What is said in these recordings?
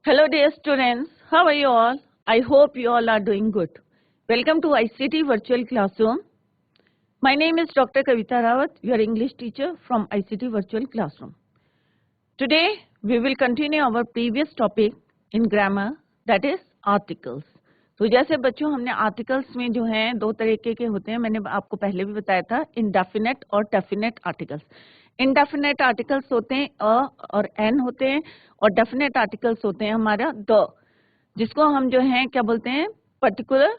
Hello, dear students. How are you all? I hope you all are doing good. Welcome to ICT Virtual Classroom. My name is Dr. Kavita Rawat, your English teacher from ICT Virtual Classroom. Today, we will continue our previous topic in grammar, that is articles. तो जैसे बच्चों हमने articles में जो हैं दो तरीके के होते हैं, मैंने आपको पहले भी बताया था, इंडेफिनेट और डेफिनेट आर्टिकल्स। इंडेफिनेट आर्टिकल्स होते हैं अ और एन होते हैं, और डेफिनेट आर्टिकल्स होते हैं हमारा द, जिसको हम जो हैं क्या बोलते हैं, पर्टिकुलर।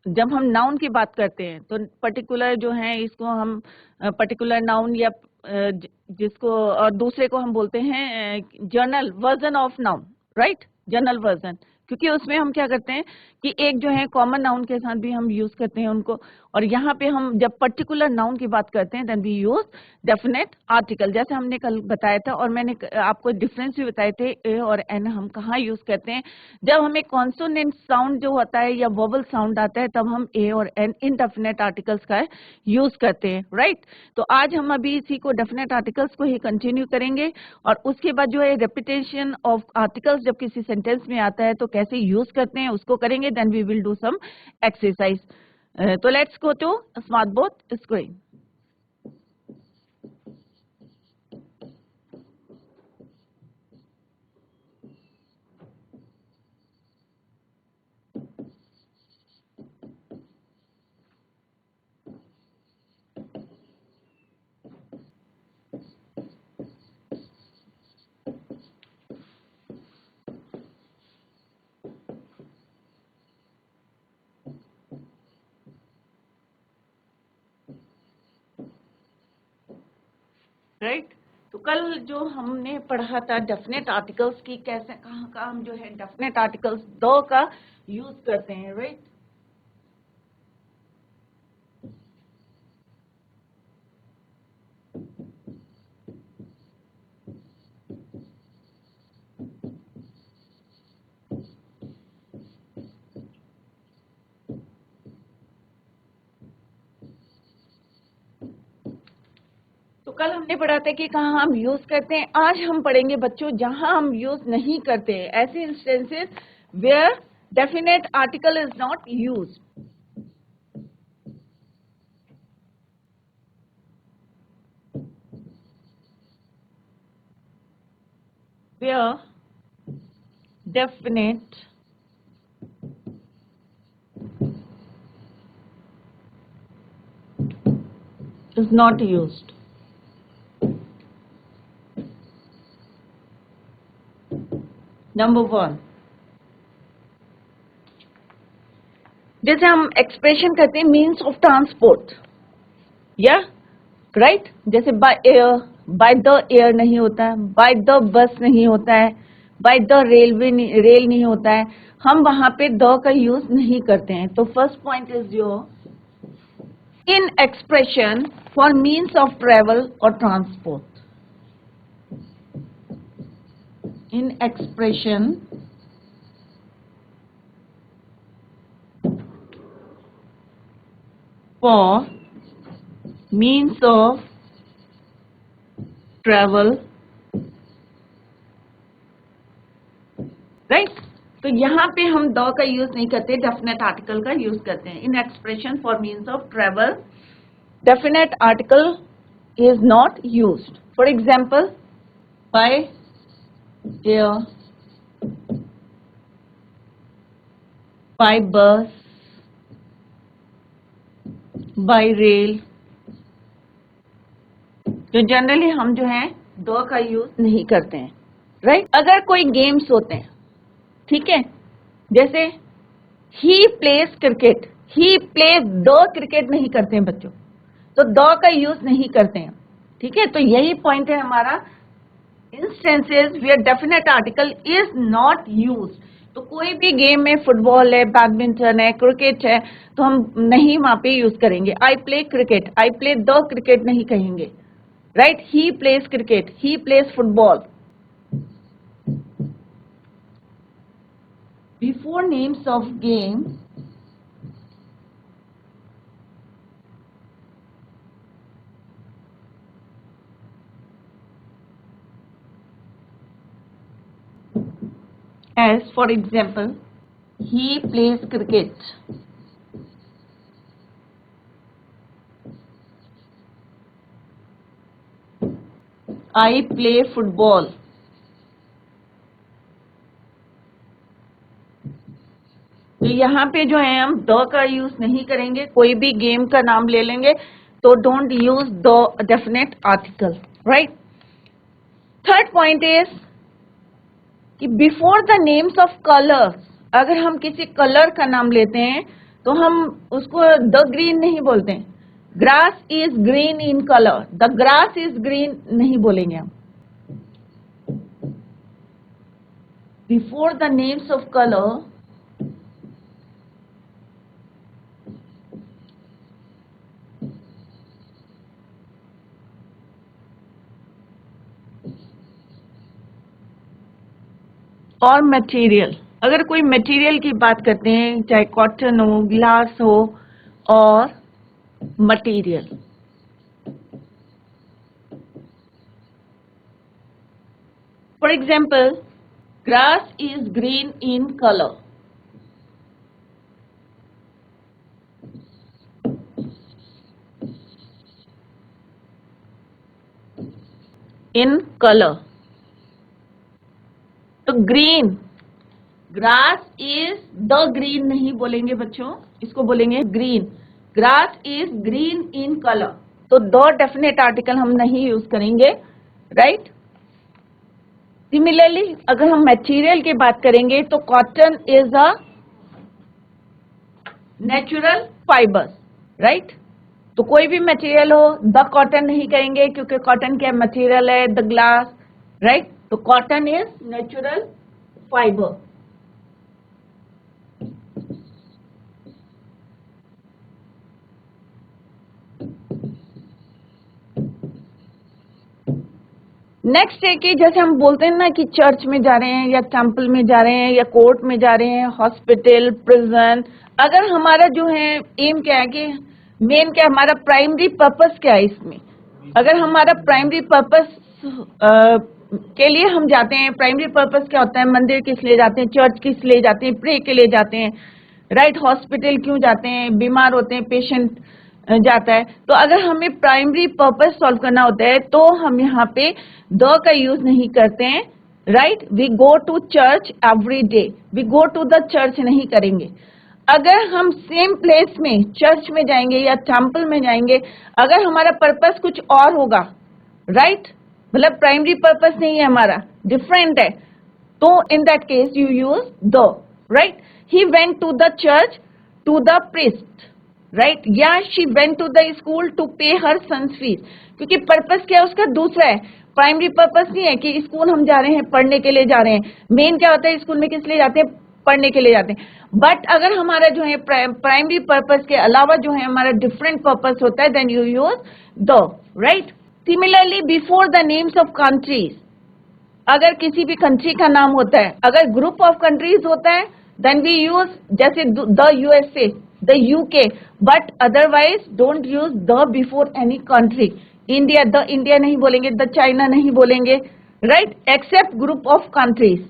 जब हम नाउन की बात करते हैं तो पर्टिकुलर जो है इसको हम पर्टिकुलर नाउन या जिसको और दूसरे को हम बोलते हैं journal version of noun, right, journal version. क्योंकि उसमें हम क्या करते हैं कि एक जो है कॉमन नाउन के साथ भी हम यूज करते हैं उनको, और यहाँ पे हम जब पर्टिकुलर नाउन की बात करते हैं then we use definite article, जैसे हमने कल बताया था। और मैंने आपको डिफरेंस भी बताए थे ए और एन हम कहाँ यूज करते हैं। जब हमें कॉन्सोनेंट साउंड जो होता है या वोवल साउंड आता है तब हम ए और एन इनडेफिनेट आर्टिकल्स का यूज करते हैं, राइट। तो आज हम अभी इसी को डेफिनेट आर्टिकल्स को ही कंटिन्यू करेंगे, और उसके बाद जो है रेपिटेशन ऑफ आर्टिकल्स जब किसी सेंटेंस में आता है तो कैसे यूज करते हैं उसको करेंगे। Then we will do some exercise. तो let's go to smart board screen. Right, तो कल जो हमने पढ़ा था डेफिनेट आर्टिकल्स की, कैसे कहाँ का हम जो है डेफिनेट आर्टिकल्स दो का यूज करते हैं, राइट। तो कल हमने पढ़ा था कि कहाँ हम यूज करते हैं। आज हम पढ़ेंगे बच्चों जहां हम यूज नहीं करते हैं, ऐसे instances where definite article is not use. Where definite is not used. Number one, जैसे हम एक्सप्रेशन करते हैं मीन्स ऑफ ट्रांसपोर्ट, या राइट, जैसे by air, by the air नहीं होता है, बाय द बस नहीं होता है, बाय द रेलवे रेल नहीं होता है, हम वहां पे द का यूज नहीं करते हैं। तो first point is your in expression for means of travel or transport. In expression for means of travel, right? तो यहाँ पे हम द का यूज नहीं करते, डेफिनेट आर्टिकल का यूज करते हैं। In expression for means of travel, definite article is not used. For example, by air, by bus, by rail, तो जनरली हम जो है दो का यूज नहीं करते हैं, राइट। अगर कोई गेम्स होते हैं, ठीक है, जैसे he plays cricket, he plays the cricket नहीं करते हैं बच्चों, तो द का यूज नहीं करते हैं, ठीक है। तो यही पॉइंट है हमारा, instances where definite article is not use. तो कोई भी गेम में, फुटबॉल है, बैडमिंटन है, क्रिकेट है, तो हम नहीं वहां पे यूज करेंगे I play cricket, I play the cricket नहीं कहेंगे, right? He plays cricket, he plays football. Before names of game, as for example, he plays cricket. I play football. तो यहाँ पे जो है हम द का यूज नहीं करेंगे, कोई भी गेम का नाम ले लेंगे तो don't use the definite article, right. Third point is कि before the names of colours, अगर हम किसी कलर का नाम लेते हैं तो हम उसको द ग्रीन नहीं बोलते हैं। Grass is green in colour, the grass is green नहीं बोलेंगे हम। Before the names of colour और मटेरियल, अगर कोई मटेरियल की बात करते हैं, चाहे कॉटन हो, ग्लास हो और material, for example grass is green in colour, in colour. तो green, grass is the green नहीं बोलेंगे बच्चों, इसको बोलेंगे green. Grass is green in colour, तो द डेफिनेट आर्टिकल हम नहीं यूज करेंगे, राइट। सिमिलरली अगर हम मटेरियल की बात करेंगे तो cotton is a natural fibre, right. तो कोई भी मटेरियल हो द कॉटन नहीं कहेंगे क्योंकि कॉटन क्या मटेरियल है, द ग्लास, राइट। तो cotton is natural fibre. Next है कि जैसे हम बोलते हैं ना कि चर्च में जा रहे हैं या टेम्पल में जा रहे हैं या कोर्ट में जा रहे हैं, हॉस्पिटल, प्रिजन, अगर हमारा जो है एम क्या है कि मेन क्या, हमारा प्राइमरी पर्पस क्या है इसमें, अगर हमारा प्राइमरी पर्पस के लिए हम जाते हैं, प्राइमरी पर्पस क्या होता है, मंदिर किस लिए जाते हैं, चर्च किस लिए जाते हैं, प्रे के लिए जाते हैं, राइट। हॉस्पिटल क्यों जाते हैं, बीमार होते हैं, पेशेंट जाता है। तो अगर हमें प्राइमरी पर्पस सॉल्व करना होता है तो हम यहाँ पे द का यूज नहीं करते हैं, right. We go to church every day, we go to the church नहीं करेंगे। अगर हम सेम प्लेस में चर्च में जाएंगे या टेम्पल में जाएंगे, अगर हमारा पर्पस कुछ और होगा, राइट, मतलब प्राइमरी पर्पस नहीं है हमारा, डिफरेंट है, तो in that case you use the, right. He went to the church to the priest, right, या she went to the school to pay her sons fees, क्योंकि पर्पस क्या है उसका दूसरा है, प्राइमरी पर्पस नहीं है कि स्कूल हम जा रहे हैं पढ़ने के लिए जा रहे हैं। मेन क्या होता है, स्कूल में किस लिए जाते हैं, पढ़ने के लिए जाते हैं। बट अगर हमारा जो है प्राइमरी पर्पस के अलावा जो है हमारा डिफरेंट पर्पस होता है, then you use the, right. Similarly before the names of countries, अगर किसी भी कंट्री का नाम होता है, अगर ग्रुप ऑफ कंट्रीज होता है देन वी यूज, जैसे the USA, the UK, but otherwise don't use the before any country. India, the India नहीं बोलेंगे, द चाइना नहीं बोलेंगे, right, except group of countries.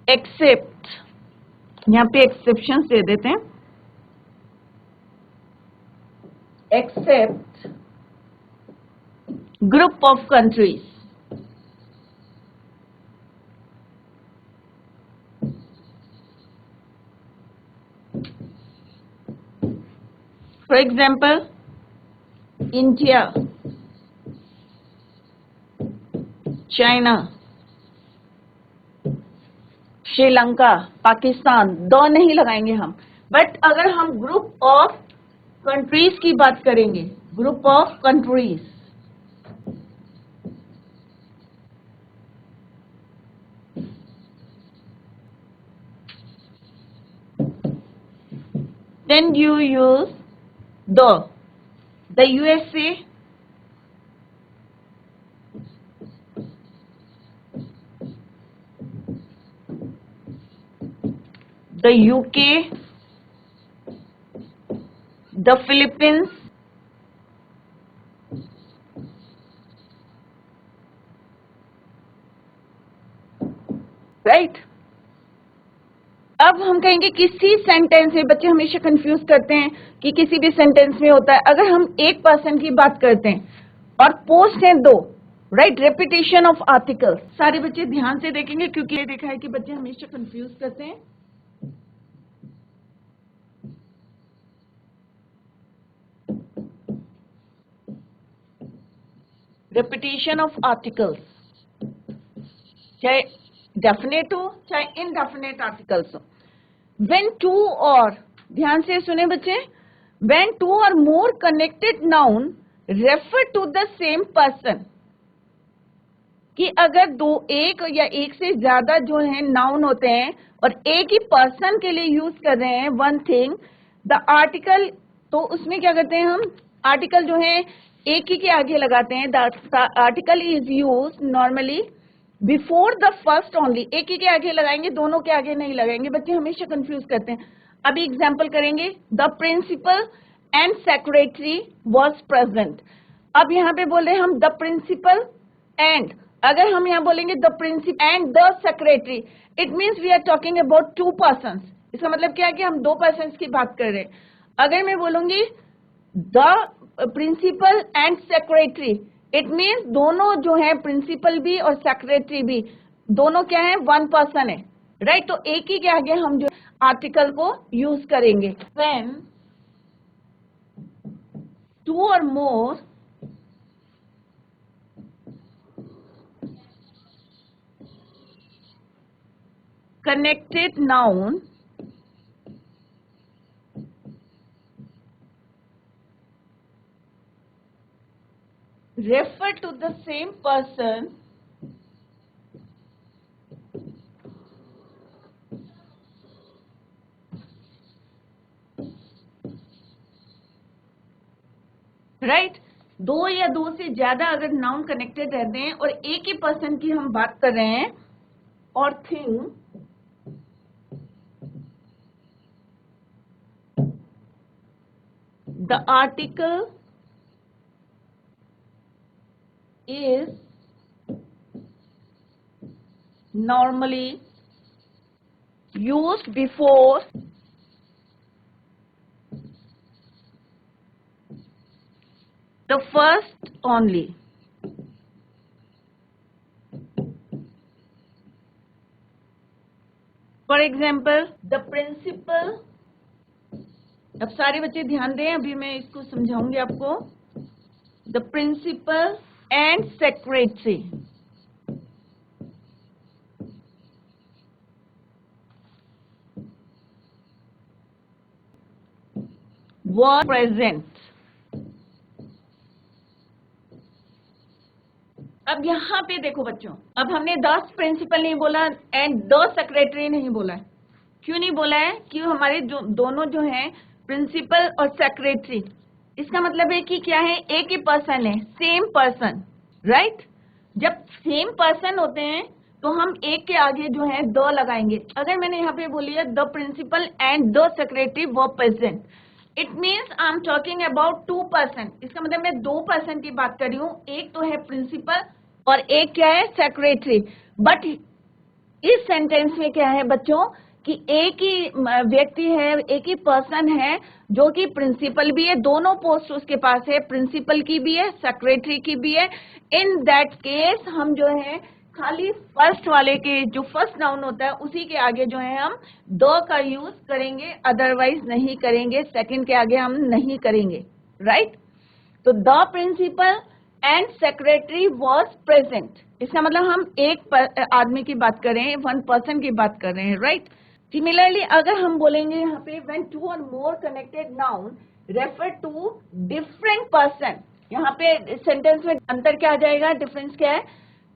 Except, यहाँ पे एक्सेप्शन दे देते हैं, except group of countries, for example India, China, Sri Lanka, Pakistan, दो नहीं लगाएंगे हम। बट अगर हम ग्रुप ऑफ कंट्रीज की बात करेंगे, group of countries, then you use the USA, the UK, the Philippines, right. अब हम कहेंगे किसी सेंटेंस में, बच्चे हमेशा कंफ्यूज करते हैं कि किसी भी सेंटेंस में होता है, अगर हम एक पर्सन की बात करते हैं और पोस्ट है दो, राइट, रेपिटेशन ऑफ आर्टिकल्स। सारे बच्चे ध्यान से देखेंगे क्योंकि ये देखा है कि बच्चे हमेशा कंफ्यूज करते हैं। रेपिटेशन ऑफ आर्टिकल्स, चाहे डेफिनेट हो चाहे इनडेफिनेट आर्टिकल्स हो। व्हेन टू और, ध्यान से सुने बच्चे, व्हेन टू और more connected noun refer to the same person, कि अगर एक या एक से ज्यादा जो है नाउन होते हैं और एक ही पर्सन के लिए यूज कर रहे हैं वन थिंग, द आर्टिकल, तो उसमें क्या करते हैं हम, आर्टिकल जो है एक ही के आगे लगाते हैं। The article is use normally before the first only, एक ही के आगे लगाएंगे, दोनों के आगे नहीं लगाएंगे। बच्चे हमेशा कंफ्यूज करते हैं। अभी एग्जाम्पल करेंगे, the principal and secretary was present. अब यहाँ पे बोल रहे हैं हम द प्रिंसिपल एंड, अगर हम यहाँ बोलेंगे the principal and the secretary, it means we are talking about two person. इसका मतलब क्या है कि हम दो पर्सन की बात कर रहे हैं। अगर मैं बोलूंगी the principal and secretary, it means दोनों जो है, प्रिंसिपल भी और सेक्रेटरी भी, दोनों क्या है, वन पर्सन है, राइट। तो एक ही के आगे हम जो आर्टिकल को यूज करेंगे। व्हेन टू और मोर connected noun refer to the same person right. दो या दो से ज्यादा अगर नाउन कनेक्टेड रहते हैं और एक ही पर्सन की हम बात कर रहे हैं और thing, the article is normally used before the first only. For example, the principal, अब सारे बच्चे ध्यान दें, अभी मैं इसको समझाऊंगी आपको। The principal and secretary were present. अब यहाँ पे देखो बच्चों, अब हमने द प्रिंसिपल नहीं बोला एंड द सेक्रेटरी नहीं बोला है। क्यों नहीं बोला है? कि हमारे जो दोनों जो हैं, प्रिंसिपल और सेक्रेटरी, इसका मतलब है कि क्या है, एक ही पर्सन है, सेम पर्सन, राइट। जब सेम पर्सन होते हैं तो हम एक के आगे जो है द लगाएंगे। अगर मैंने यहाँ पे बोली है the principal and the secretary were present, it means I am talking about two person. इसका मतलब मैं दो पर्सन की बात कर रही हूँ, एक तो है प्रिंसिपल और एक क्या है, सेक्रेटरी। बट इस सेंटेंस में क्या है बच्चों, कि एक ही व्यक्ति है, एक ही पर्सन है जो कि प्रिंसिपल भी है, दोनों पोस्ट उसके पास है, प्रिंसिपल की भी है, सेक्रेटरी की भी है। इन दैट केस हम जो है खाली फर्स्ट वाले के, जो फर्स्ट नाउन होता है उसी के आगे जो है हम द का यूज करेंगे, अदरवाइज नहीं करेंगे, सेकंड के आगे हम नहीं करेंगे, राइट। तो the principal and secretary was present, इसका मतलब हम एक आदमी की बात कर रहे हैं, वन पर्सन की बात कर रहे हैं, राइट। सिमिलरली अगर हम बोलेंगे यहाँ पे व्हेन टू और more connected noun refer to different person, यहाँ पे सेंटेंस में अंतर क्या आ जाएगा, डिफरेंस क्या है,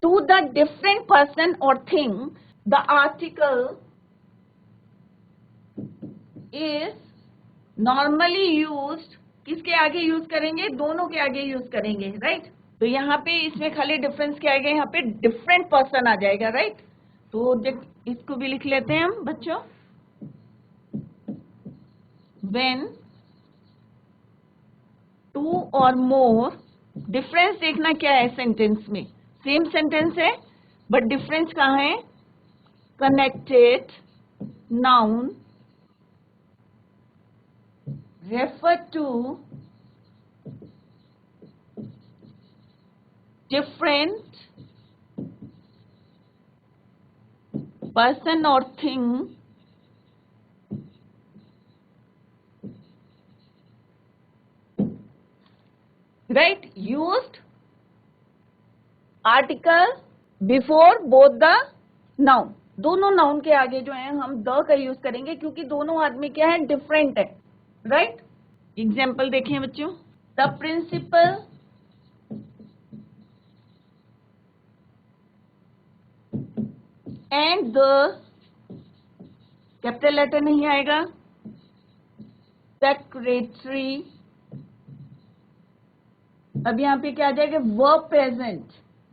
टू द डिफरेंट पर्सन और thing, the article is normally used, किसके आगे यूज करेंगे, दोनों के आगे यूज करेंगे, राइट। तो यहाँ पे इसमें खाली डिफरेंस क्या आएगा, यहाँ पे डिफरेंट पर्सन आ जाएगा, राइट। तो इसको भी लिख लेते हैं हम बच्चों। when two or more, difference देखना क्या है सेंटेंस में, सेम सेंटेंस है बट डिफरेंस कहाँ है, connected noun refer to different person और thing right, used article before both the noun, दोनों नाउन के आगे जो है हम द का यूज करेंगे क्योंकि दोनों आदमी क्या है, डिफरेंट है, राइट। एग्जाम्पल देखिए बच्चों, the principal and the, capital letter नहीं आएगा, सेक्रेटरी, अब यहाँ पे क्या आ जाएगा, वर्ब प्रेजेंट,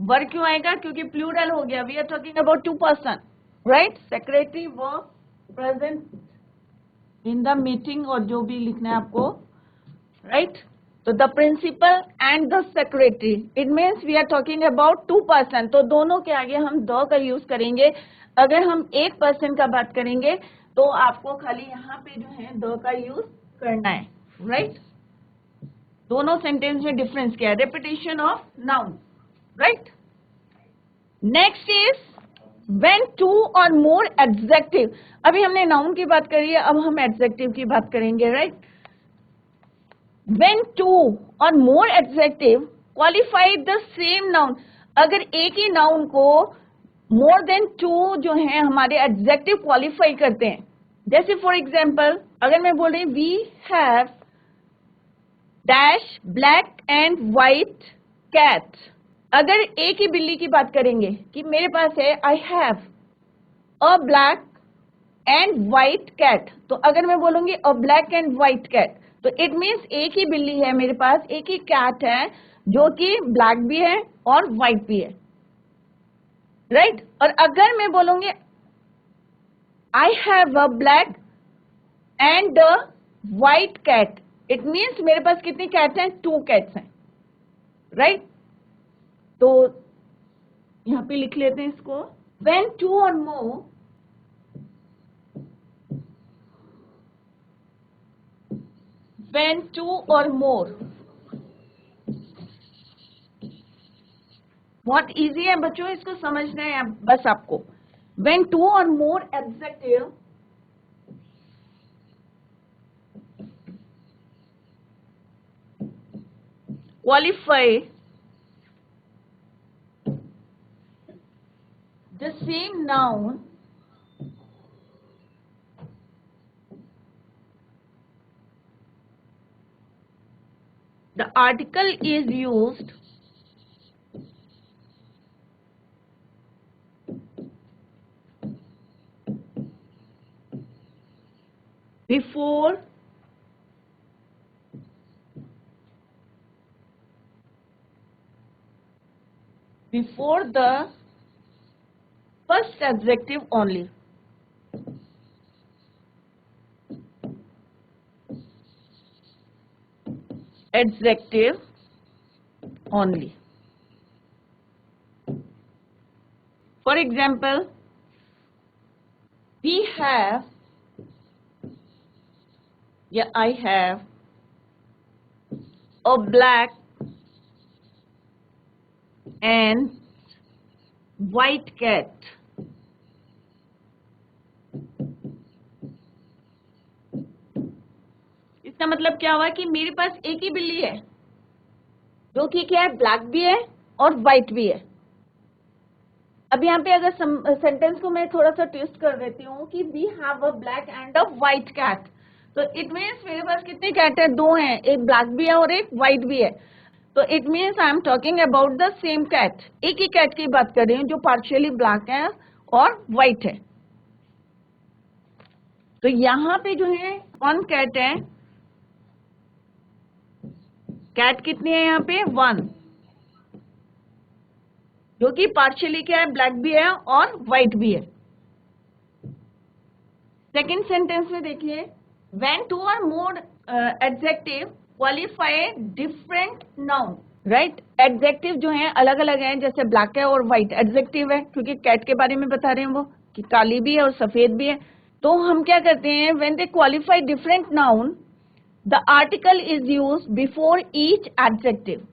वर्ब क्यों आएगा, क्योंकि प्लूरल हो गया, we are talking about two person, right, secretary verb present in the meeting, और जो भी लिखना है आपको, राइट। तो the principal and the secretary, it means we are talking about two person, तो दोनों के आगे हम द का यूज करेंगे। अगर हम एक पर्सन का बात करेंगे तो आपको खाली यहाँ पे जो है द का यूज करना है, राइट। दोनों सेंटेंस में डिफरेंस क्या है, repetition of noun, right. Next is when two और मोर एडजेक्टिव, अभी हमने नाउन की बात करी है, अब हम एडजेक्टिव की बात करेंगे, राइट। व्हेन टू और more adjective qualify the same noun, अगर एक ही नाउन को मोर देन टू जो है हमारे एडजेक्टिव क्वालिफाई करते हैं, जैसे फॉर एग्जाम्पल अगर मैं बोल रही we have dash black and white cat, अगर एक ही बिल्ली की बात करेंगे कि मेरे पास है I have a black and white cat, तो अगर मैं बोलूंगी a black and white cat, तो इट मीन्स एक ही बिल्ली है मेरे पास, एक ही कैट है जो कि ब्लैक भी है और व्हाइट भी है, राइट। और अगर मैं बोलूंगी I have a black and a white cat, it means मेरे पास कितनी कैट्स हैं, टू कैट्स हैं, राइट। तो यहां पे लिख लेते हैं इसको, व्हेन टू और मोर when two or more, बहुत इजी है बच्चों, इसको समझना है बस आपको। when two or more adjective qualify the same noun, the article is used before the first adjective only, adjective only. For example, we have, yeah, I have a black and white cat. इसका मतलब क्या हुआ कि मेरे पास एक ही बिल्ली है जो कि क्या है, ब्लैक भी है और व्हाइट भी है। अब यहाँ पे अगर सेंटेंस को मैं थोड़ा सा ट्विस्ट कर देती हूँ कि we have a black and a white cat, तो इट मीन्स मेरे पास कितने कैट है, दो हैं, एक ब्लैक भी है और एक व्हाइट भी है, तो it means I am talking about the same cat, एक ही कैट की बात कर रही हूँ जो पार्शियली ब्लैक है और व्हाइट है। तो यहाँ पे जो है वन कैट है, कैट कितनी है यहाँ पे, वन, जो कि पार्शियली क्या है, ब्लैक भी है और व्हाइट भी है। सेकेंड सेंटेंस में देखिए, when two or more adjective qualify different noun, right. Adjective जो है अलग अलग हैं, जैसे ब्लैक है और व्हाइट एडजेक्टिव है, क्योंकि कैट के बारे में बता रहे हैं वो कि काली भी है और सफेद भी है। तो हम क्या करते हैं, when they qualify different noun the article is used before each adjective.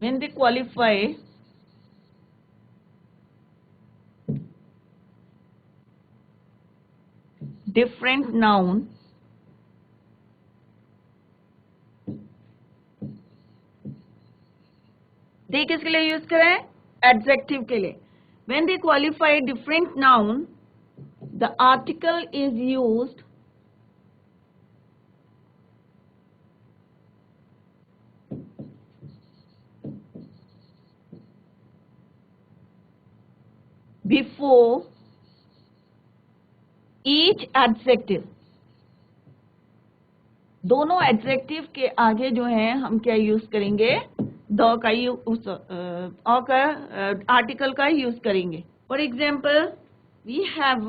When they qualify different noun दे किसके लिए यूज करें, एडजेक्टिव के लिए। When they qualify different noun the article is used before each adjective. दोनों adjective के आगे जो है हम क्या यूज करेंगे, द का आर्टिकल का यूज करेंगे। For example we have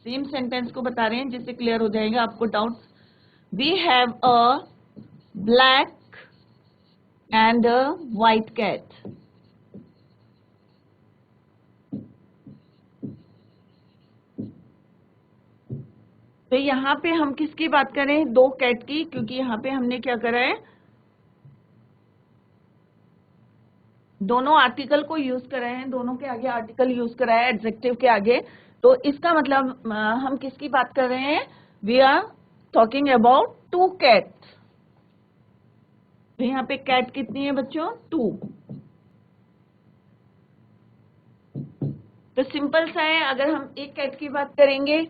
same sentence को बता रहे हैं जिससे क्लियर हो जाएगा आपको doubt. We have a black and a white cat. तो यहाँ पे हम किसकी बात करें, दो कैट की, क्योंकि यहाँ पे हमने क्या करा है, दोनों आर्टिकल को यूज करा है, दोनों के आगे आर्टिकल यूज करा है एडजेक्टिव के आगे। तो इसका मतलब हम किसकी बात कर रहे हैं, we are talking about two cats. तो यहाँ पे कैट कितनी है बच्चों, टू। तो सिंपल सा है, अगर हम एक कैट की बात करेंगे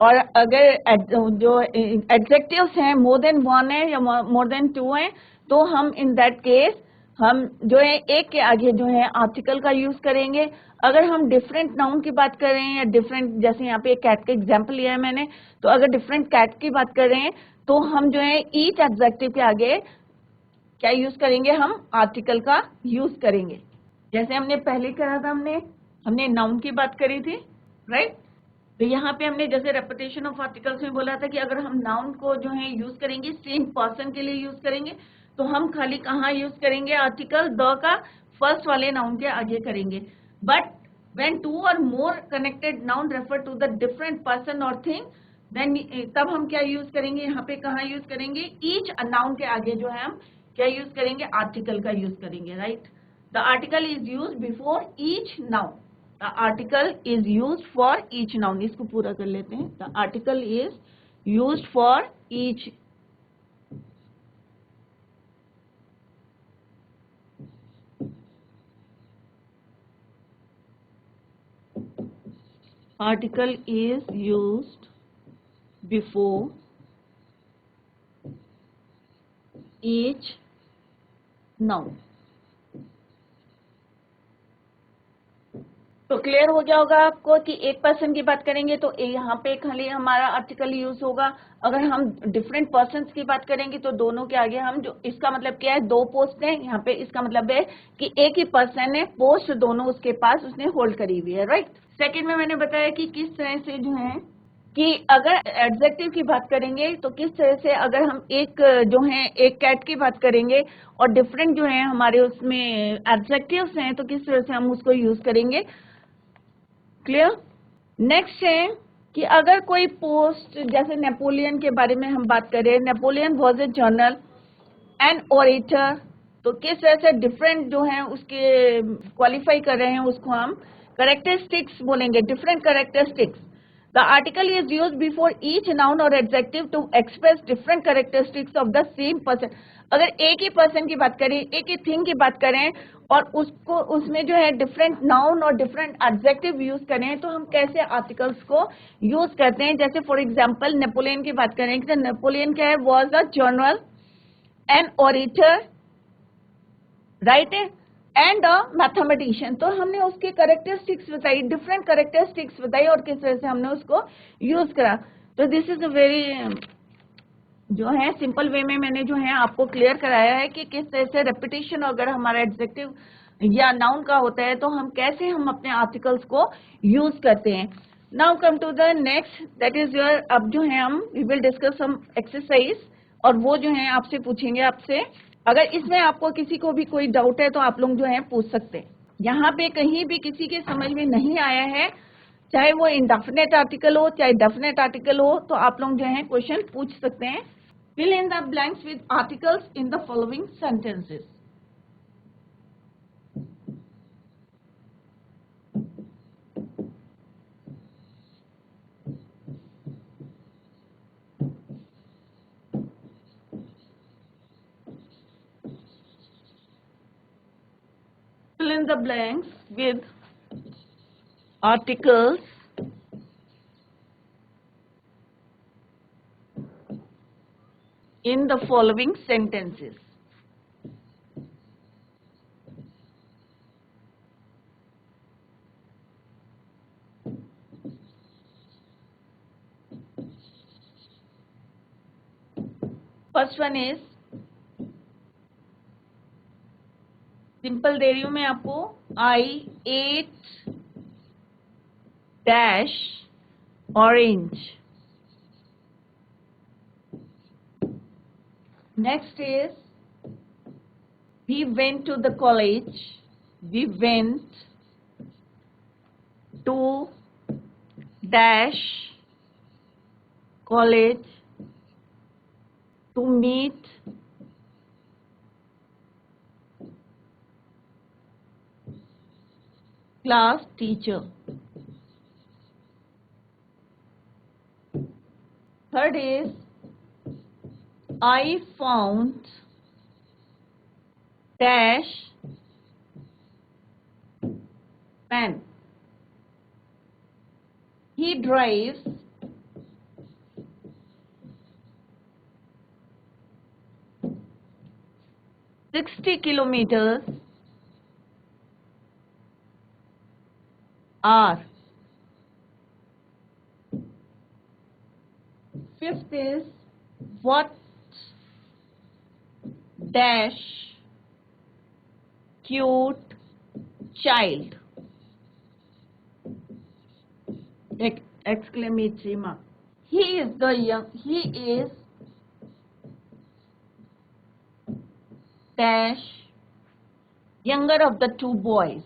और अगर जो एडजेक्टिव्स हैं मोर देन वन है या मोर देन टू है, तो हम इन दैट केस हम जो है एक के आगे जो है आर्टिकल का यूज करेंगे। अगर हम डिफरेंट नाउन की बात कर रहे हैं या डिफरेंट, जैसे यहाँ पे कैट का एग्जांपल लिया है मैंने, तो अगर डिफरेंट कैट की बात कर रहे हैं तो हम जो है ईच एडजेक्टिव के आगे क्या यूज करेंगे, हम आर्टिकल का यूज करेंगे। जैसे हमने पहले करा था, हमने नाउन की बात करी थी, राइट। तो यहाँ पे हमने जैसे रेपिटेशन ऑफ आर्टिकल्स में बोला था कि अगर हम नाउन को जो है यूज करेंगे सेम पर्सन के लिए यूज करेंगे, तो हम खाली कहाँ यूज करेंगे, आर्टिकल द का फर्स्ट वाले नाउन के आगे करेंगे। बट व्हेन टू और more connected noun refer to the different person और थिंग, देन तब हम क्या यूज करेंगे, यहाँ पे कहाँ यूज करेंगे, ईच नाउन के आगे जो है हम क्या यूज करेंगे, आर्टिकल का यूज करेंगे, right. The article is use before each noun. The article is used for each noun. इसको पूरा कर लेते हैं। The article is used for each article is used before each noun. तो क्लियर हो गया होगा आपको कि एक पर्सन की बात करेंगे तो यहाँ पे खाली हमारा आर्टिकल यूज होगा। अगर हम डिफरेंट पर्सन्स की बात करेंगे तो दोनों के आगे हम जो, इसका मतलब क्या है, दो पोस्ट है यहाँ पे, इसका मतलब है कि एक ही पर्सन है, पोस्ट दोनों उसके पास उसने होल्ड करी हुई है, राइट। सेकंड में मैंने बताया कि किस तरह से जो है कि अगर एडजेक्टिव की बात करेंगे तो किस तरह से, अगर हम एक जो है एक कैट की बात करेंगे और डिफरेंट जो है हमारे उसमें एडजेक्टिव्स हैं, तो किस तरह से हम उसको यूज करेंगे। क्लियर। नेक्स्ट है कि अगर कोई पोस्ट, जैसे नेपोलियन के बारे में हम बात करें, Napoleon was a general and orator, तो किस तरह से डिफरेंट जो है उसके क्वालिफाई कर रहे हैं, उसको हम करेक्टरिस्टिक्स बोलेंगे, different characteristics. The article is use before each noun और adjective to express different characteristics of the same person. अगर एक ही पर्सन की बात करें, एक ही थिंग की बात करें और उसको उसमें जो है डिफरेंट नाउन और डिफरेंट एडजेक्टिव यूज करें, तो हम कैसे आर्टिकल्स को यूज करते हैं। जैसे फॉर एग्जांपल नेपोलियन की बात करें तो नेपोलियन क्या है, was a general an orator, right, and a mathematician. तो हमने उसके करेक्टरिस्टिक्स बताई, डिफरेंट करेक्टरिस्टिक्स बताई और किस तरह से हमने उसको यूज करा। तो दिस इज अ वेरी जो है सिंपल वे में मैंने जो है आपको क्लियर कराया है कि किस तरह से रेपिटेशन, अगर हमारा एडजेक्टिव या नाउन का होता है, तो हम कैसे हम अपने आर्टिकल्स को यूज करते हैं. Now come to the next, that is your, अब जो है हम we will discuss some exercise, और वो जो है आपसे पूछेंगे आपसे. अगर इसमें आपको किसी को भी कोई डाउट है तो आप लोग जो है पूछ सकते हैं. यहाँ पे कहीं भी किसी के समझ में नहीं आया है, चाहे वो इंडेफिनेट आर्टिकल हो चाहे डेफिनेट आर्टिकल हो, तो आप लोग जो है क्वेश्चन पूछ सकते हैं. Fill in the blanks with articles in the following sentences. Fill in the blanks with articles in the following sentences. First one is, simple दे रही हूं मैं आपको, I ate dash orange. Next is, we went to the college. We went to dash college to meet class teacher. Third is, I found dash pen. He drives 60 kilometers hour. Fifth is, what dash cute child. Exclamatory mark. He is dash younger of the two boys.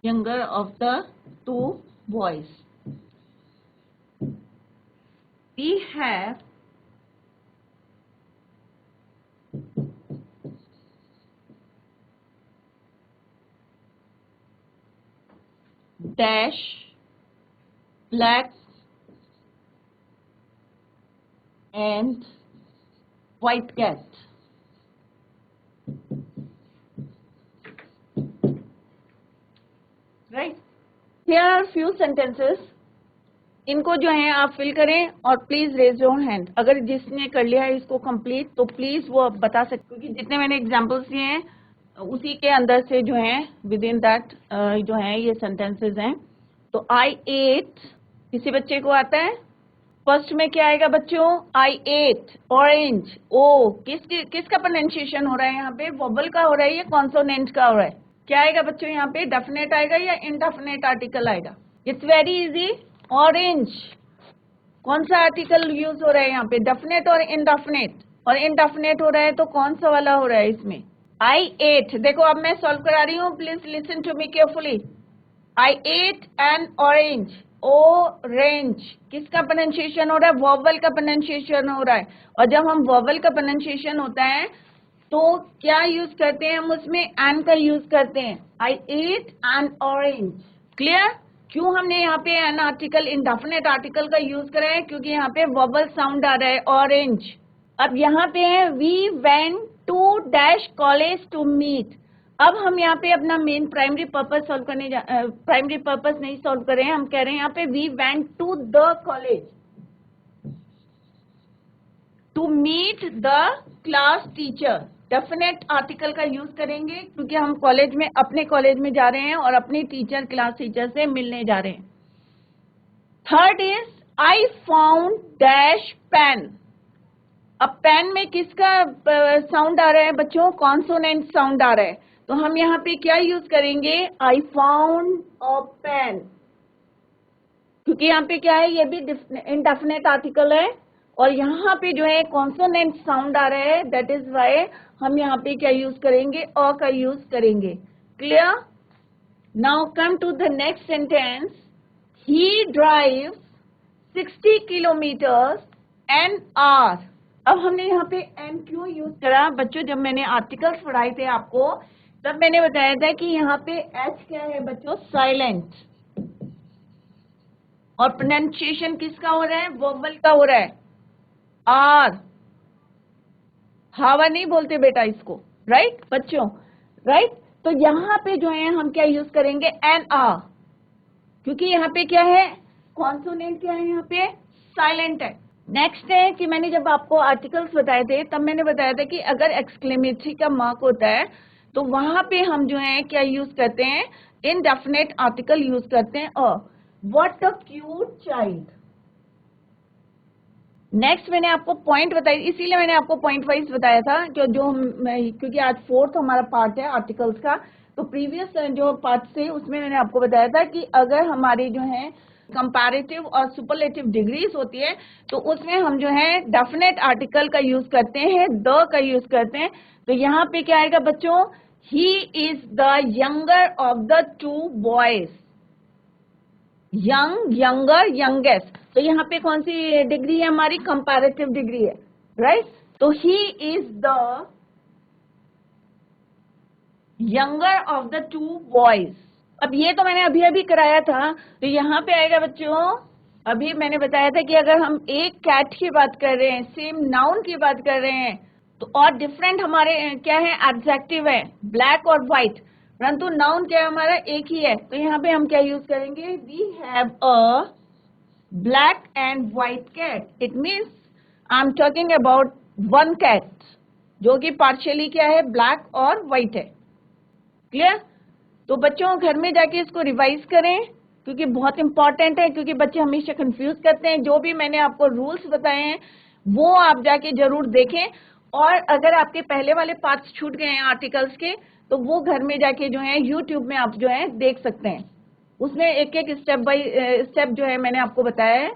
Younger of the two boys. We have dash black and white cat. Right? Here are few sentences. इनको जो है आप fill करें और please raise your hand. अगर जिसने कर लिया है इसको कंप्लीट तो प्लीज वो बता सकते, क्योंकि जितने मैंने एग्जांपल्स दिए हैं उसी के अंदर से जो है विद इन दैट जो है ये सेंटेंसेस हैं. तो आई एट, किसी बच्चे को आता है? फर्स्ट में क्या आएगा बच्चों? आई एट ऑरेंज. ओ किसका प्रोनाउंसिएशन हो रहा है यहाँ पे? वोबल का हो रहा है या कॉन्सोनेंट का हो रहा है? क्या आएगा बच्चों यहाँ पे? डेफिनेट आएगा या इनडेफिनेट आर्टिकल आएगा? It's very easy. ऑरेंज कौन सा आर्टिकल यूज हो रहा है यहाँ पे? डेफिनेट और इनडेफिनेट. और इनडेफिनेट हो रहा है तो कौन सा वाला हो रहा है इसमें? I ate. देखो अब मैं सॉल्व करा रही हूँ, please listen to me carefully. I ate an orange. Orange किसका प्रोनाउंसिएशन हो रहा है? वोवल का प्रोनाउंसिएशन हो रहा है. और जब हम वोवल का प्रोनाउंसिएशन होता है तो क्या यूज करते हैं हम उसमें? एन का यूज करते हैं. आई एट एन ऑरेंज. क्लियर? क्यों हमने यहाँ पे एन आर्टिकल इंडेफिनेट आर्टिकल का यूज करा है? क्योंकि यहाँ पे वोवल साउंड आ रहा है ऑरेंज. अब यहाँ पे है we went to dash college to meet. अब हम यहाँ पे अपना मेन प्राइमरी पर्पस सॉल्व करने प्राइमरी पर्पस नहीं सॉल्व कर रहे हैं, हम कह रहे हैं यहाँ पे we went to the college to meet the class teacher. Definite article का यूज करेंगे क्योंकि हम कॉलेज में अपने कॉलेज में जा रहे हैं और अपने टीचर क्लास टीचर से मिलने जा रहे हैं. Third is I found dash pen. अब पेन में किसका साउंड आ रहा है बच्चों? कॉन्सोनेंट साउंड आ रहा है, तो हम यहाँ पे क्या यूज करेंगे? आई फाउंड अ पेन, क्योंकि यहाँ पे क्या है, ये भी इंडेफिनेट आर्टिकल है और यहाँ पे जो है कॉन्सोनेंट साउंड आ रहा है, दैट इज वाई हम यहाँ पे क्या यूज करेंगे? अ का यूज करेंगे। Clear? Now come to the next sentence. He drive 60 kilometres an hour. अब हमने यहाँ पे एन क्यों यूज करा बच्चों? जब मैंने आर्टिकल्स पढ़ाए थे आपको, तब मैंने बताया था कि यहाँ पे एच क्या है बच्चों? साइलेंट। और प्रोनाउंसिएशन किसका हो रहा है? वोवल का हो रहा है। आर, हवा नहीं बोलते बेटा इसको, राइट बच्चों? राइट, तो यहाँ पे जो है हम क्या यूज करेंगे? एन आर, क्योंकि यहाँ पे क्या है? कॉन्सोनेंट क्या है? यहाँ पे साइलेंट है। नेक्स्ट है कि मैंने जब आपको आर्टिकल्स बताए थे, तब मैंने बताया था कि अगर एक्सक्लेमेटरी का मार्क होता है तो वहां पे हम जो है क्या यूज करते हैं? इनडेफिनेट आर्टिकल यूज करते हैं। What a cute child. Next मैंने आपको पॉइंट बताई, इसीलिए मैंने आपको पॉइंट वाइज बताया था क्योंकि आज फोर्थ हमारा पार्ट है आर्टिकल्स का। तो प्रीवियस जो पार्ट से उसमें मैंने आपको बताया था कि अगर हमारी जो है कंपैरेटिव और सुपरलेटिव डिग्रीज होती है तो उसमें हम जो है डेफिनेट आर्टिकल का यूज करते हैं, द का यूज करते हैं। तो यहाँ पे क्या आएगा बच्चों? He is the younger of the two boys. Young, younger, youngest, तो यहाँ पे कौन सी डिग्री है हमारी? कंपैरेटिव डिग्री है, राइट? तो he is the younger of the two boys. अब ये तो मैंने अभी अभी कराया था, तो यहाँ पे आएगा बच्चों, अभी मैंने बताया था कि अगर हम एक कैट की बात कर रहे हैं, सेम नाउन की बात कर रहे हैं, तो और डिफरेंट हमारे क्या है? एडजेक्टिव है, ब्लैक और व्हाइट, परंतु नाउन क्या है हमारा? एक ही है। तो यहाँ पे हम क्या यूज करेंगे? We have a black and white cat. It means I am talking about one cat, जो कि पार्शियली क्या है? ब्लैक और व्हाइट है। क्लियर? तो बच्चों घर में जाके इसको रिवाइज करें, क्योंकि बहुत इंपॉर्टेंट है, क्योंकि बच्चे हमेशा कंफ्यूज करते हैं। जो भी मैंने आपको रूल्स बताए हैं वो आप जाके जरूर देखें, और अगर आपके पहले वाले पार्ट्स छूट गए हैं आर्टिकल्स के, तो वो घर में जाके जो है यूट्यूब में आप जो है देख सकते हैं। उसमें एक एक स्टेप बाय स्टेप जो है मैंने आपको बताया है।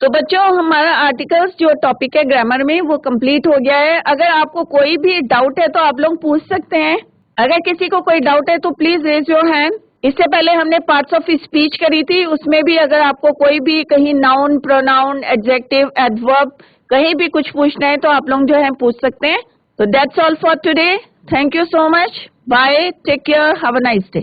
तो बच्चों हमारा आर्टिकल्स जो टॉपिक है ग्रामर में वो कंप्लीट हो गया है। अगर आपको कोई भी डाउट है तो आप लोग पूछ सकते हैं। अगर किसी को कोई डाउट है तो प्लीज रेज योर हैंड। इससे पहले हमने पार्ट्स ऑफ स्पीच करी थी, उसमें भी अगर आपको कोई भी कहीं नाउन, प्रोनाउन, एडजेक्टिव, एडवर्ब कहीं भी कुछ पूछना है तो आप लोग जो है पूछ सकते हैं। तो that's all for today. Thank you so much. Bye, take care, have a nice day.